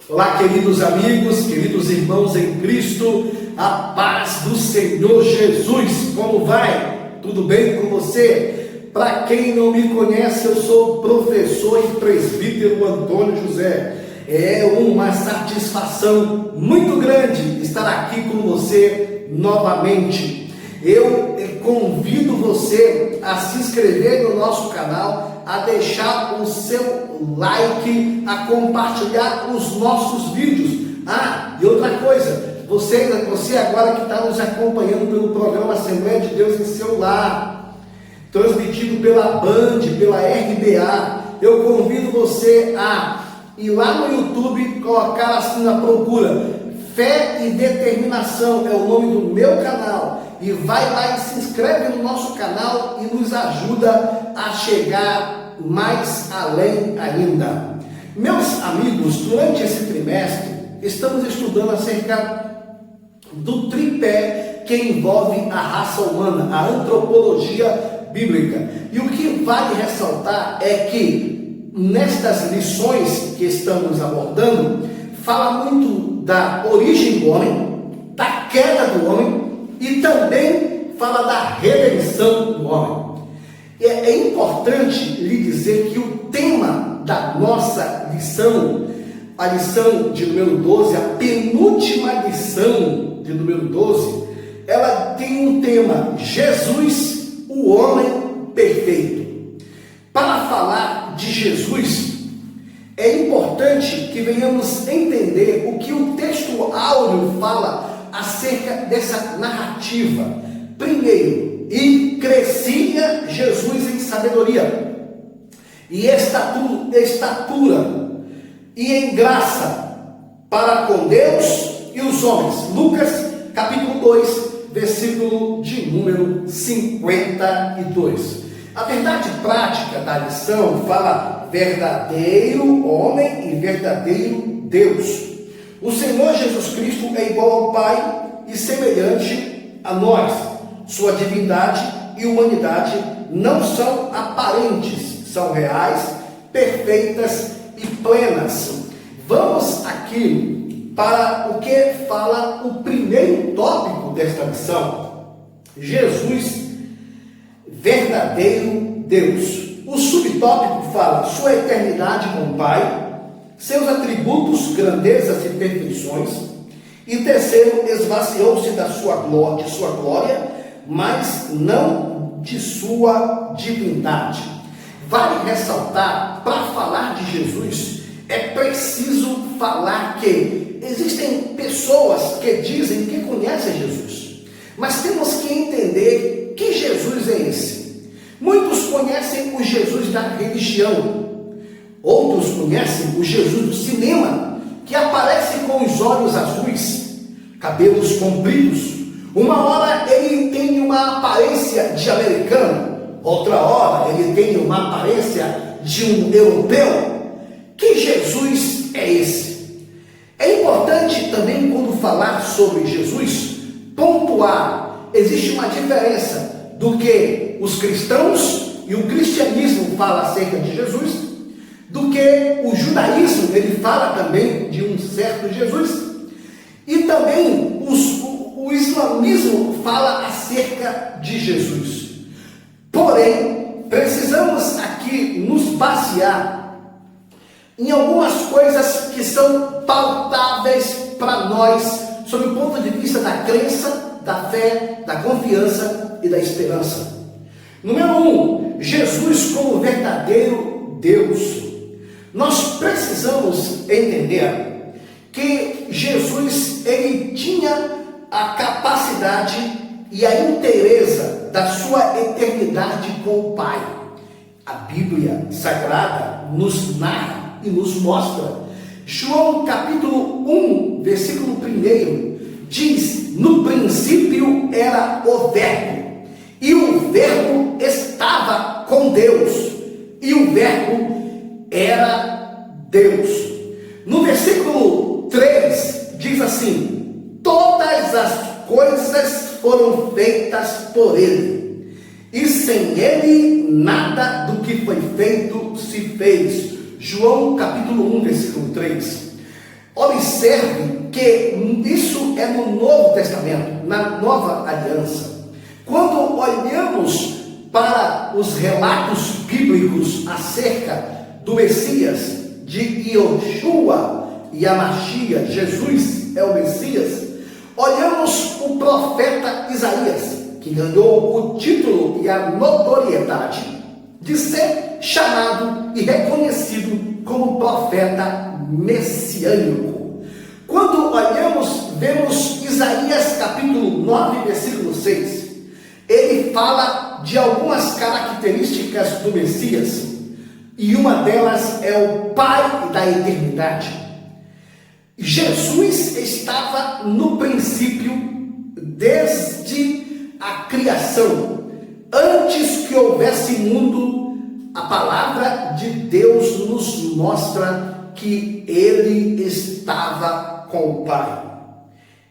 Olá, queridos amigos, queridos irmãos em Cristo, a paz do Senhor Jesus. Como vai? Tudo bem com você? Para quem não me conhece, eu sou o professor e presbítero Antônio José. É uma satisfação muito grande estar aqui com você novamente. Eu convido você a se inscrever no nosso canal, a deixar o seu like, a compartilhar os nossos vídeos. E outra coisa, você agora que está nos acompanhando pelo programa Assembleia de Deus em seu lar, transmitido pela Band, pela RBA, eu convido você a ir lá no YouTube, colocar assim na procura Fé e Determinação, é o nome do meu canal, e vai lá e se inscreve no nosso canal e nos ajuda a chegar mais além ainda. Meus amigos, durante esse trimestre estamos estudando acerca do tripé que envolve a raça humana, a antropologia bíblica. E o que vale ressaltar é que nestas lições que estamos abordando, fala muito da origem do homem, da queda do homem e também fala da redenção do homem. É importante lhe dizer que o tema da nossa lição, a lição de número 12, a penúltima lição de número 12, ela tem um tema: Jesus, o homem perfeito. Para falar de Jesus, é importante que venhamos entender o que o texto áureo fala acerca dessa narrativa. Primeiro, e crescia Jesus em sabedoria, e estatura, e em graça, para com Deus e os homens. Lucas, capítulo 2, versículo de número 52. A verdade prática da lição fala verdadeiro homem e verdadeiro Deus. O Senhor Jesus Cristo é igual ao Pai e semelhante a nós. Sua divindade e humanidade não são aparentes, são reais, perfeitas e plenas. Vamos aqui para o que fala o primeiro tópico desta lição: Jesus, verdadeiro Deus. O subtópico fala sua eternidade com o Pai, seus atributos, grandezas e perfeições. E terceiro, esvaziou-se de sua glória, mas não de sua divindade. Vale ressaltar, para falar de Jesus, é preciso falar que existem pessoas que dizem que conhecem Jesus, mas temos que entender que Jesus é esse. Muitos conhecem o Jesus da religião, outros conhecem o Jesus do cinema, que aparece com os olhos azuis, cabelos compridos. Uma hora ele tem uma aparência de americano, outra hora ele tem uma aparência de um europeu. Que Jesus é esse? É importante também, quando falar sobre Jesus, pontuar: existe uma diferença do que os cristãos e o cristianismo fala acerca de Jesus, do que o judaísmo, ele fala também de um certo Jesus, e também o islamismo fala acerca de Jesus. Porém, precisamos aqui nos basear em algumas coisas que são pautáveis para nós, sob o ponto de vista da crença, da fé, da confiança e da esperança. Número 1, Jesus como verdadeiro Deus. Nós precisamos entender que Jesus, ele tinha a capacidade e a inteireza da sua eternidade com o Pai. A Bíblia Sagrada nos narra e nos mostra. João capítulo 1, versículo 1, diz: no princípio era o Verbo, e o Verbo estava com Deus, e o Verbo era Deus. No versículo 3 diz assim: todas as coisas foram feitas por ele, e sem ele nada do que foi feito se fez. João capítulo 1, versículo 3. Observe que isso é no Novo Testamento, na Nova Aliança. Quando olhamos para os relatos bíblicos acerca do Messias, de Yoshua e Amashia, Jesus é o Messias, olhamos o profeta Isaías, que ganhou o título e a notoriedade de ser chamado e reconhecido como profeta messiânico. Quando olhamos, vemos Isaías capítulo 9, versículo 6. Ele fala de algumas características do Messias, e uma delas é o Pai da eternidade. Jesus estava no princípio desde a criação. Antes que houvesse mundo, a palavra de Deus nos mostra que ele estava com o Pai.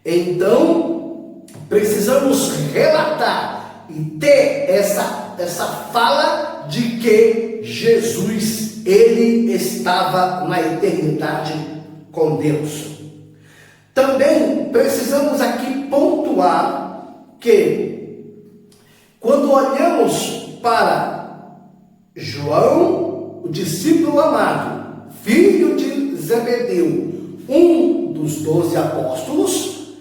Então, precisamos relatar e ter essa fala de que Jesus, ele estava na eternidade com Deus. Também precisamos aqui pontuar que, quando olhamos para João, o discípulo amado, filho de Zebedeu, um dos 12 apóstolos,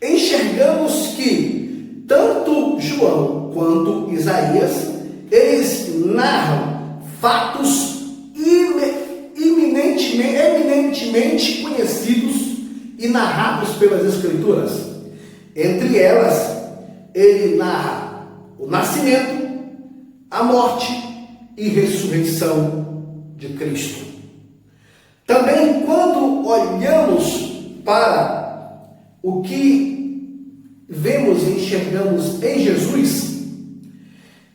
enxergamos que tanto João quanto Isaías, eles narram fatos eminentemente conhecidos e narrados pelas Escrituras. Entre elas, ele narra o nascimento, a morte e ressurreição de Cristo. Também, quando olhamos para o que vemos e enxergamos em Jesus,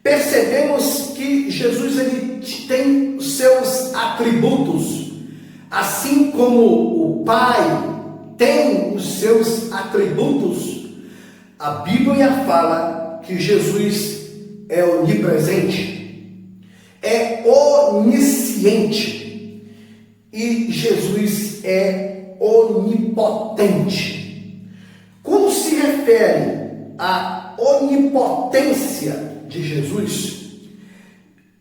percebemos que Jesus ele tem seus atributos, assim como o Pai tem os seus atributos. A Bíblia fala que Jesus é onipresente, é onisciente e Jesus é onipotente. Quando se refere à onipotência de Jesus,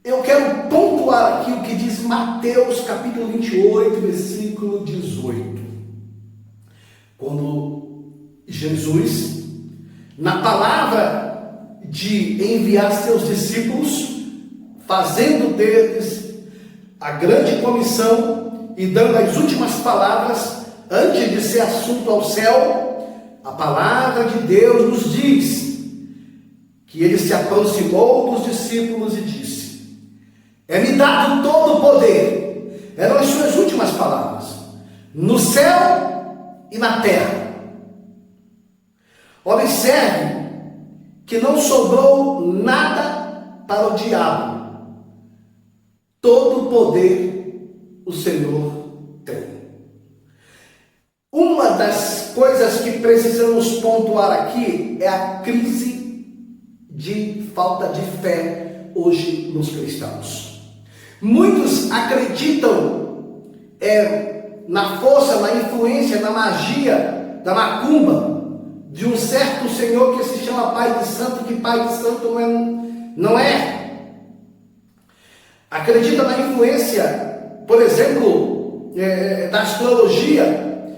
eu quero pontuar aqui o que diz Mateus capítulo 28, versículo 18. Quando Jesus, na palavra de enviar seus discípulos, fazendo deles a grande comissão e dando as últimas palavras antes de ser assunto ao céu, a palavra de Deus nos diz que ele se aproximou dos discípulos e disse: é-me dado todo o poder, eram as suas últimas palavras, no céu e na terra. Observe que não sobrou nada para o diabo. Todo o poder o Senhor tem. Uma das coisas que precisamos pontuar aqui é a crise de falta de fé hoje nos cristãos. Muitos acreditam na força, na influência, na magia, da macumba, de um certo senhor que se chama Pai de Santo, que Pai de Santo não é. Acredita na influência, por exemplo, da astrologia,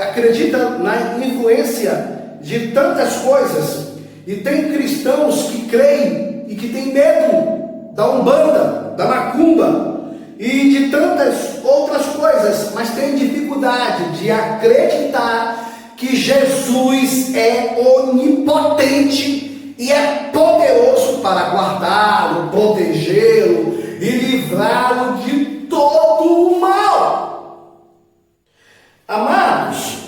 acredita na influência de tantas coisas. E tem cristãos que creem e que têm medo da Umbanda, da macumba e de tantas outras coisas, mas têm dificuldade de acreditar que Jesus é onipotente e é poderoso para guardá-lo, protegê-lo e livrá-lo de todo o mal. Amados,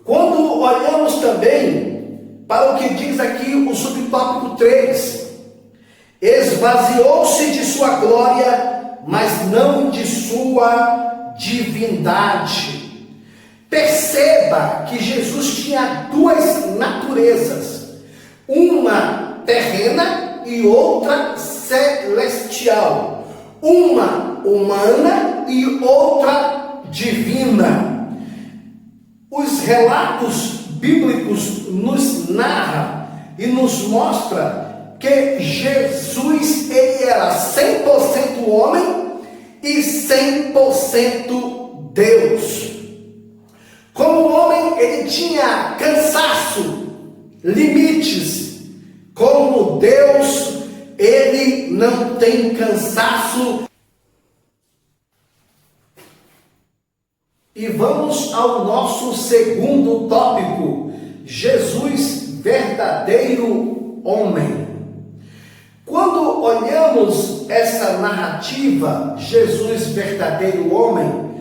quando olhamos também para o que diz aqui o subtópico 3, esvaziou-se de sua glória, mas não de sua divindade. Perceba que Jesus tinha duas naturezas, uma terrena e outra celestial, uma humana e outra divina. divina. Os relatos bíblicos nos narram e nos mostra que Jesus ele era 100% homem e 100% Deus. Como homem, ele tinha cansaço, limites. Como Deus, ele não tem cansaço. E vamos ao nosso segundo tópico: Jesus, verdadeiro homem. Quando olhamos essa narrativa, Jesus, verdadeiro homem,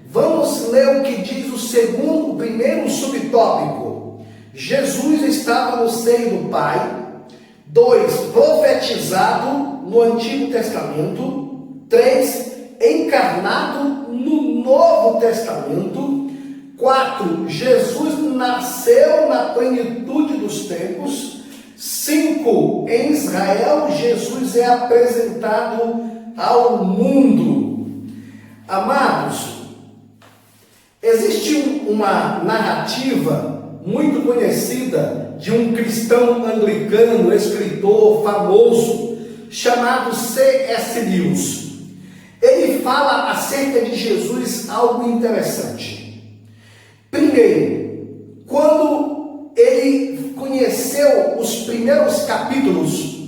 vamos ler o que diz o primeiro subtópico. Jesus estava no seio do Pai. 2, profetizado no Antigo Testamento. 3, encarnado no Novo Testamento. 4, Jesus nasceu na plenitude dos tempos. 5, em Israel, Jesus é apresentado ao mundo. Amados, existe uma narrativa muito conhecida de um cristão anglicano, escritor famoso, chamado C.S. Lewis. Ele fala acerca de Jesus algo interessante. Primeiro, quando ele conheceu os primeiros capítulos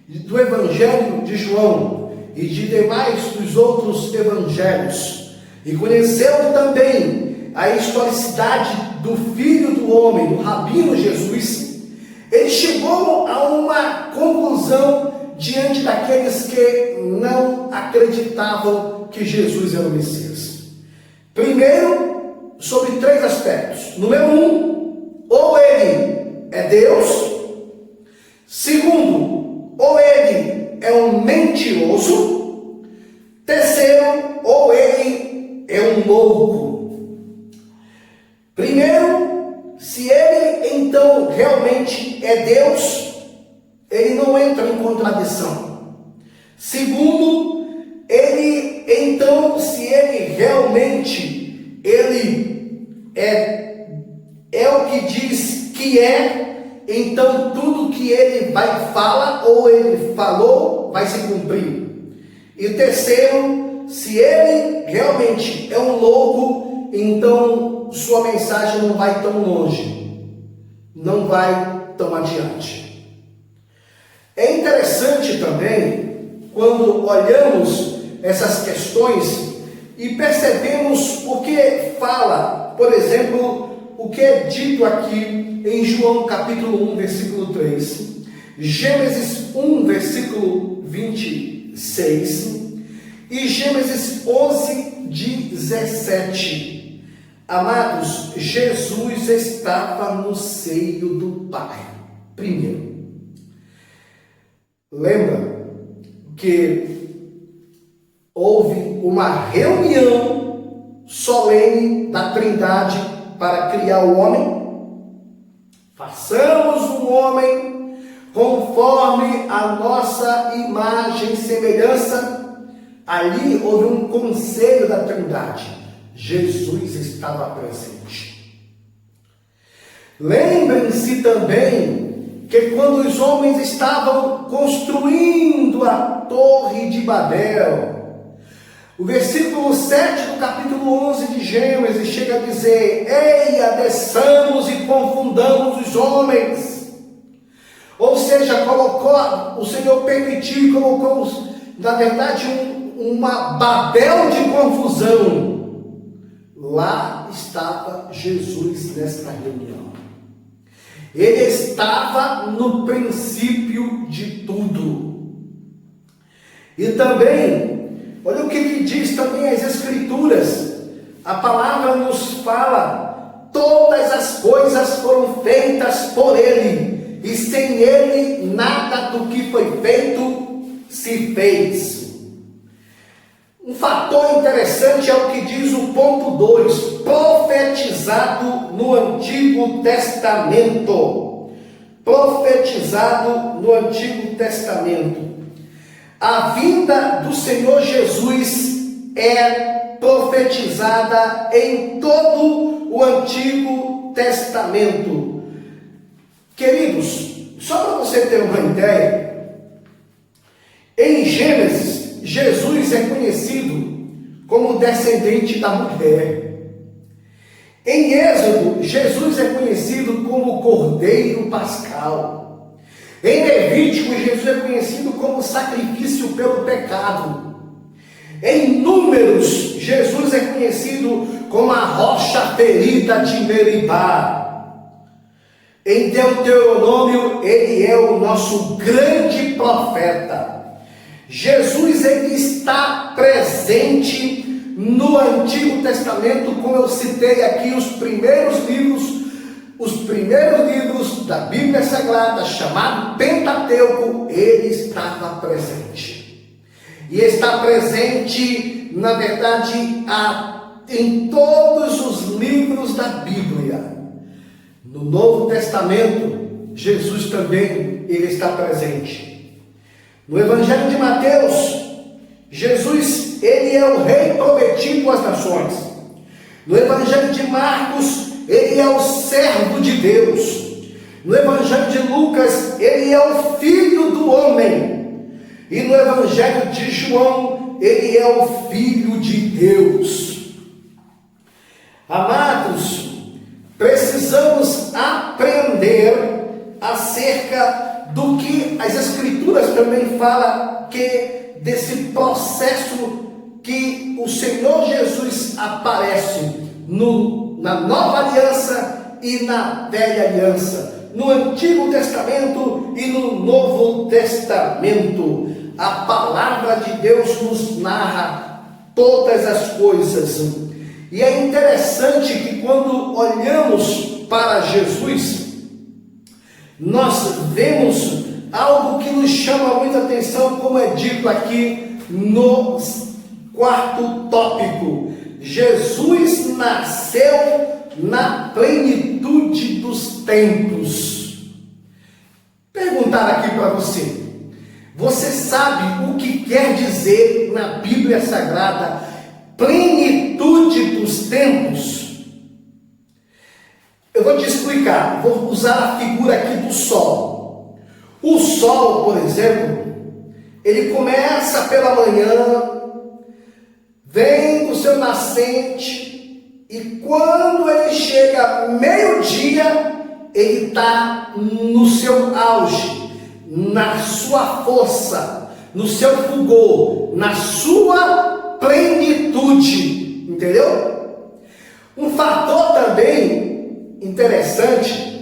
do Evangelho de João e de demais dos outros evangelhos, e conheceu também a historicidade do Filho do Homem, do Rabino Jesus, ele chegou a uma conclusão diante daqueles que não acreditavam que Jesus era o Messias. Primeiro, sobre 3 aspectos. Número 1, ou ele é Deus. Segundo, ou ele é um mentiroso. Terceiro, ou ele é um louco. Primeiro, se ele então realmente é Deus, ele não entra em contradição. Segundo, ele então, se ele realmente é o que diz que é, então tudo que ele fala ou ele falou vai se cumprir. E terceiro, se ele realmente é um louco, então sua mensagem não vai tão longe, não vai tão adiante. É interessante também quando olhamos essas questões e percebemos o que fala, por exemplo, o que é dito aqui em João capítulo 1, versículo 3, Gênesis 1, versículo 26 e Gênesis 11, 17. Amados, Jesus estava no seio do Pai. Primeiro, lembra que houve uma reunião solene da Trindade para criar o homem? Façamos um homem conforme a nossa imagem e semelhança. Ali houve um conselho da Trindade. Jesus estava presente. Lembrem-se também que quando os homens estavam construindo a Torre de Babel, o versículo 7 do capítulo 11 de Gênesis chega a dizer: eia, desçamos e confundamos os homens. Ou seja, o Senhor permitiu e colocou, na verdade, uma Babel de confusão. Lá estava Jesus nesta reunião. Ele estava no princípio de tudo. E também, olha o que diz também as Escrituras. A palavra nos fala: todas as coisas foram feitas por Ele, e sem Ele nada do que foi feito se fez. Um fator interessante é o que diz o ponto 2, profetizado no Antigo Testamento. Profetizado no Antigo Testamento. A vinda do Senhor Jesus é profetizada em todo o Antigo Testamento. Queridos, só para você ter uma ideia, em Gênesis, Jesus é conhecido como descendente da mulher. Em Êxodo, Jesus é conhecido como Cordeiro Pascal. Em Levítico, Jesus é conhecido como sacrifício pelo pecado. Em Números, Jesus é conhecido como a rocha ferida de Meribá. Em Deuteronômio, ele é o nosso grande profeta. Jesus, ele está presente no Antigo Testamento, como eu citei aqui, os primeiros livros da Bíblia Sagrada, chamado Pentateuco, ele estava presente. E está presente, na verdade, em todos os livros da Bíblia. No Novo Testamento, Jesus também ele está presente. No Evangelho de Mateus, Jesus, ele é o rei prometido às nações. No Evangelho de Marcos, ele é o servo de Deus. No Evangelho de Lucas, ele é o filho do homem. E no Evangelho de João, ele é o filho de Deus. Amados, precisamos aprender acerca do que as Escrituras também falam, que desse processo que o Senhor Jesus aparece na Nova Aliança e na Velha Aliança, no Antigo Testamento e no Novo Testamento. A palavra de Deus nos narra todas as coisas. E é interessante que quando olhamos para Jesus, nós vemos algo que nos chama muita atenção, como é dito aqui no quarto tópico. Jesus nasceu na plenitude dos tempos. Perguntar aqui para você: você sabe o que quer dizer na Bíblia Sagrada plenitude dos tempos? Eu vou te explicar, vou usar a figura aqui do sol. O sol, por exemplo, ele começa pela manhã, vem do seu nascente, e quando ele chega meio-dia, ele está no seu auge, na sua força, no seu fulgor, na sua plenitude, entendeu? Um fator também interessante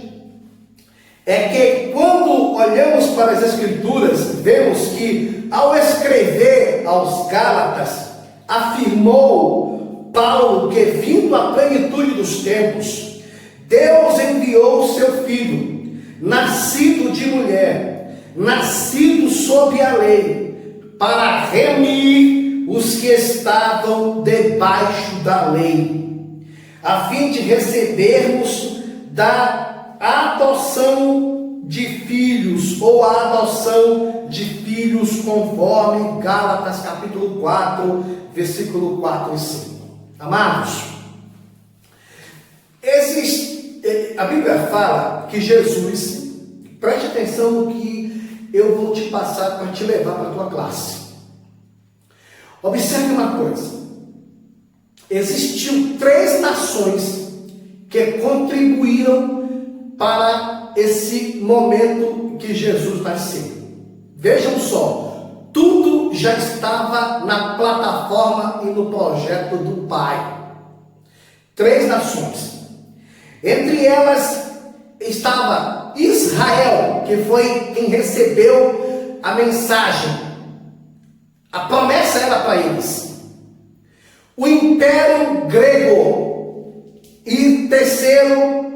é que quando olhamos para as Escrituras, vemos que ao escrever aos Gálatas, afirmou Paulo que, vindo à plenitude dos tempos, Deus enviou o seu Filho, nascido de mulher, nascido sob a lei, para remir os que estavam debaixo da lei, a fim de recebermos da adoção de filhos, ou a adoção de filhos, conforme Gálatas capítulo 4, versículo 4 e 5. Amados, a Bíblia fala que Jesus, preste atenção no que eu vou te passar para te levar para a tua classe. Observe uma coisa: existiam 3 nações que contribuíram para esse momento que Jesus nasceu. Vejam só, tudo já estava na plataforma e no projeto do Pai. 3 nações. Entre elas estava Israel, que foi quem recebeu a mensagem. A promessa era para eles. O Império Grego. E terceiro,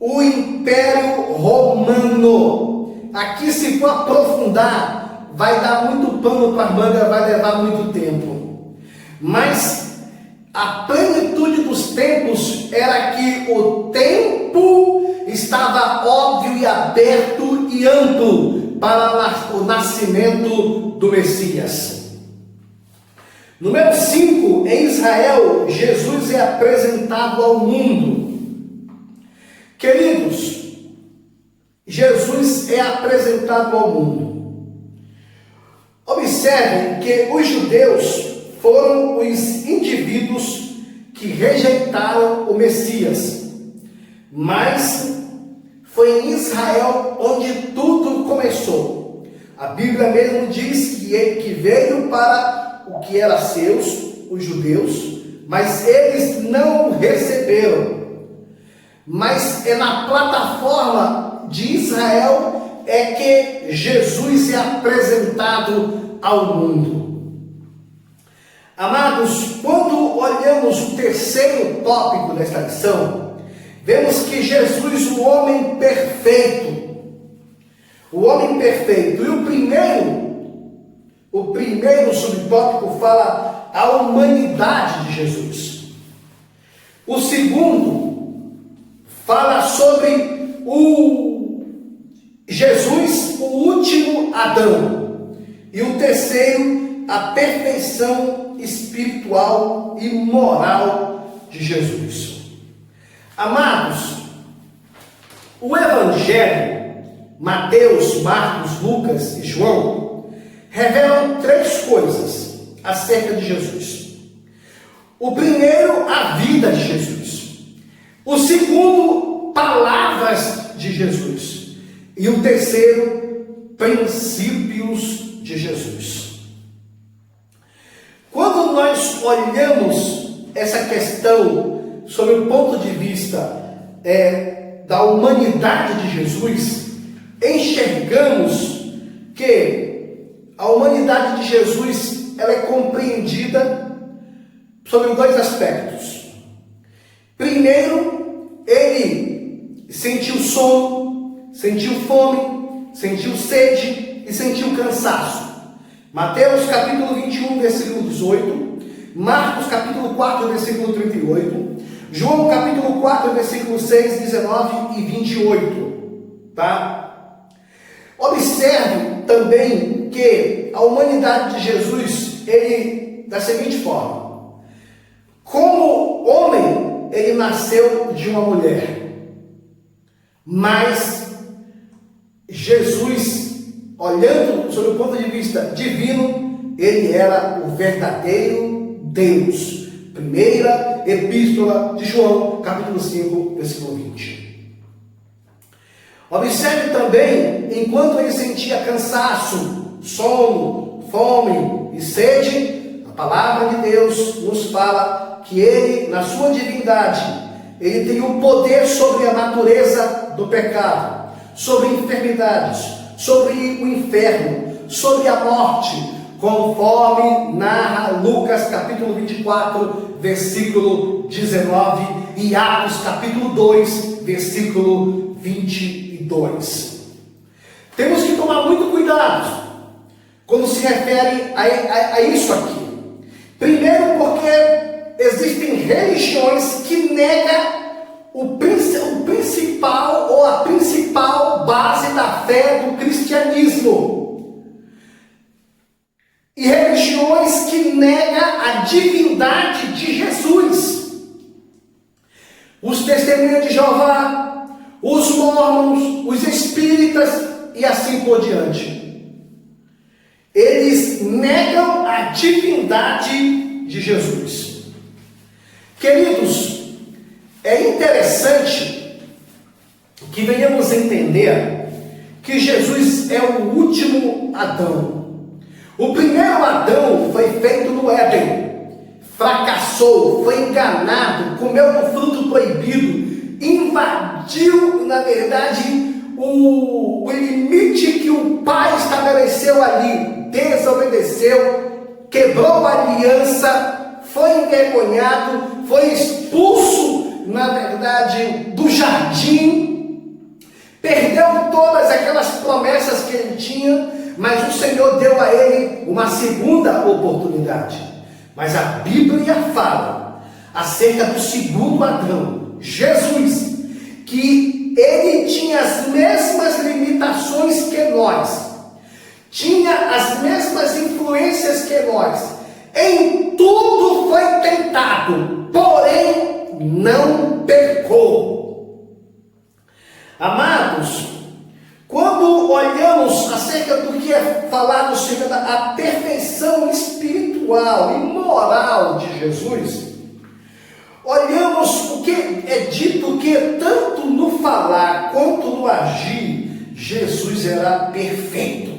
o Império Romano. Aqui, se for aprofundar, vai dar muito pano para a manga, vai levar muito tempo. Mas a plenitude dos tempos era que o tempo estava óbvio e aberto e amplo para o nascimento do Messias. Número 5, em Israel, Jesus é apresentado ao mundo. Queridos, Jesus é apresentado ao mundo. Observem que os judeus foram os indivíduos que rejeitaram o Messias, mas foi em Israel onde tudo começou. A Bíblia mesmo diz que veio para o que era seus, os judeus, mas eles não receberam. Mas é na plataforma de Israel é que Jesus é apresentado ao mundo. Amados, quando olhamos o terceiro tópico desta lição, vemos que Jesus, o homem perfeito, e o primeiro subtópico fala a humanidade de Jesus. O segundo fala sobre o Jesus, o último Adão. E o terceiro, a perfeição espiritual e moral de Jesus. Amados, o Evangelho, Mateus, Marcos, Lucas e João, revelam três coisas acerca de Jesus. O primeiro, a vida de Jesus. O segundo, palavras de Jesus. E o terceiro, princípios de Jesus. Quando nós olhamos essa questão sob o ponto de vista da humanidade de Jesus, enxergamos que a humanidade de Jesus ela é compreendida sobre dois aspectos. Primeiro, ele sentiu sono, sentiu fome, sentiu sede e sentiu cansaço. Mateus capítulo 21, versículo 18, Marcos capítulo 4, versículo 38, João capítulo 4, versículo 6, 19 e 28, tá? Observe também que a humanidade de Jesus, ele, da seguinte forma: como homem, ele nasceu de uma mulher, mas Jesus, olhando sob o ponto de vista divino, ele era o verdadeiro Deus. Primeira Epístola de João, capítulo 5, versículo 20. Observe também, enquanto ele sentia cansaço, sono, fome e sede, a palavra de Deus nos fala que ele, na sua divindade, ele tem o poder sobre a natureza do pecado, sobre enfermidades, sobre o inferno, sobre a morte, conforme narra Lucas capítulo 24, versículo 19 e Atos capítulo 2, versículo 22. Temos que tomar muito cuidado quando se refere a isso aqui. Primeiro, porque existem religiões que negam o principal ou a principal base da fé do cristianismo. E religiões que negam a divindade de Jesus. Os testemunhas de Jeová, os mormons, os espíritas e assim por diante. Eles negam a divindade de Jesus. Queridos, é interessante que venhamos entender que Jesus é o último Adão. O primeiro Adão foi feito no Éden, fracassou, foi enganado, comeu do fruto proibido, invadiu, na verdade, o limite que o pai estabeleceu ali, desobedeceu, quebrou a aliança, foi envergonhado, foi expulso, na verdade, do jardim, perdeu todas aquelas promessas que ele tinha, mas o Senhor deu a ele uma segunda oportunidade. Mas a Bíblia fala acerca do segundo Adão, Jesus, que ele tinha as mesmas limitações que nós, tinha as mesmas influências que nós, Em tudo foi tentado, porém não pecou. Amados, quando olhamos acerca do que é falado sobre a perfeição espiritual e moral de Jesus, olhamos o que é dito que tanto no falar quanto no agir, Jesus era perfeito.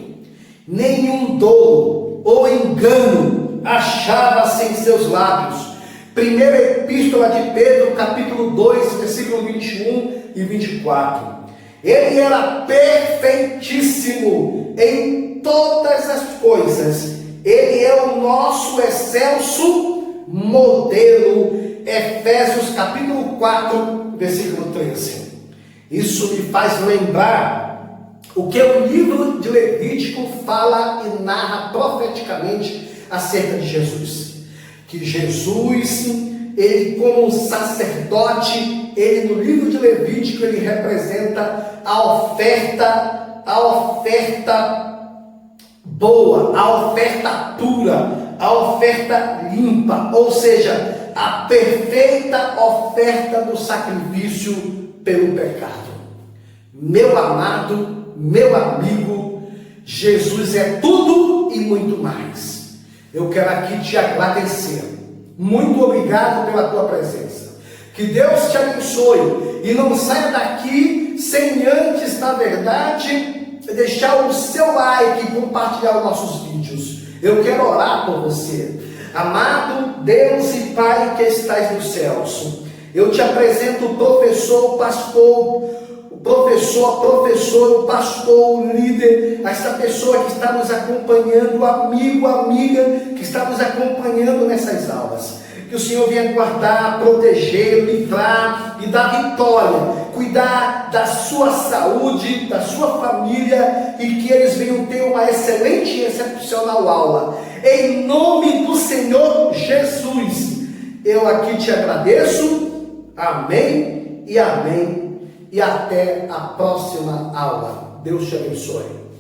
Nenhum dolo ou engano achava-se em seus lábios. Primeira Epístola de Pedro, capítulo 2, versículo 21 e 24. Ele era perfeitíssimo em todas as coisas. Ele é o nosso excelso modelo. Efésios capítulo 4, versículo 13. Isso me faz lembrar o que o livro de Levítico fala e narra profeticamente acerca de Jesus. Que Jesus, ele como um sacerdote, ele no livro de Levítico, ele representa a oferta boa, a oferta pura, a oferta limpa, ou seja, a perfeita oferta do sacrifício pelo pecado. Meu amado, meu amigo, Jesus é tudo e muito mais. Eu quero aqui te agradecer. Muito obrigado pela tua presença. Que Deus te abençoe e não saia daqui sem antes, na verdade, deixar o seu like e compartilhar os nossos vídeos. Eu quero orar por você. Amado Deus e Pai que estás nos céus, eu te apresento o professor, o pastor, o pastor, o líder, essa pessoa que está nos acompanhando, o amigo, a amiga que está nos acompanhando nessas aulas. Que o Senhor venha guardar, proteger, livrar e dar vitória, cuidar da sua saúde, da sua família, e que eles venham ter uma excelente e excepcional aula. Em nome do Senhor Jesus, eu aqui te agradeço. Amém e amém. E até a próxima aula. Deus te abençoe.